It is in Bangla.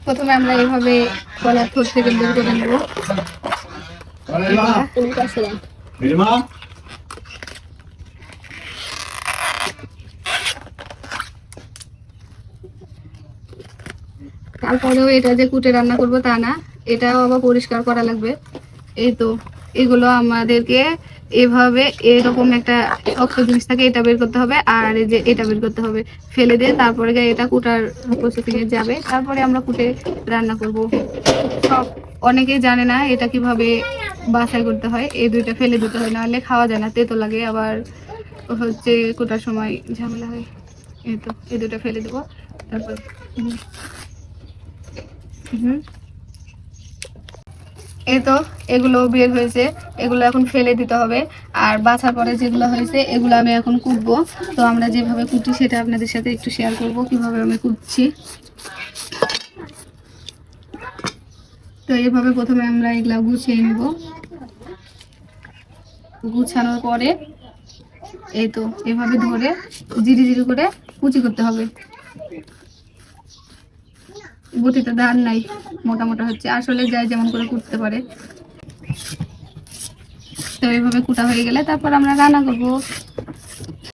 প্রথমে আমরা এইভাবে কলার থোড় থেকে বের করে নেব। তারপরেও এটা যে কুটে রান্না করব তা না, এটাও আবার পরিষ্কার করা লাগবে। এই তো এগুলো আমাদেরকে এভাবে এরকম একটা শক্ত জিনিস থাকে, এটা বের করতে হবে, আর এই যে এটা বের করতে হবে, ফেলে দিয়ে তারপরে এটা কুটার প্রসেসিং এ যাবে, তারপরে আমরা কুটে রান্না করব। সব অনেকেই জানে না এটা কিভাবে বাছাই করতে হয়, এই দুইটা ফেলে দিতে হয়, নাহলে খাওয়া যায় না, তেতো লাগে, আবার হচ্ছে কুটার সময় ঝামেলা হয়। এই তো এই দুটো ফেলে দেবো। তারপর এই তো এগুলো বের হয়েছে, এগুলো এখন ফেলে দিতে হবে। আর বাছার পরে যেগুলো হয়েছে এগুলো আমি এখন কুটবো। তো আমরা যেভাবে কুটি সেটা আপনাদের সাথে একটু শেয়ার করব, কিভাবে আমি কুটছি। তো এইভাবে প্রথমে আমরা এগুলা গুছিয়ে নেব। গুছানোর পরে এই তো এভাবে ধরে জিরি জিরি করে কুচি করতে হবে। বটিতে ধার নাই, মোটা মোটা হচ্ছে, আসলে যাই যেমন করে কুটতে পারে। তো এইভাবে কুটা হয়ে গেলে তারপর আমরা রান্না করবো।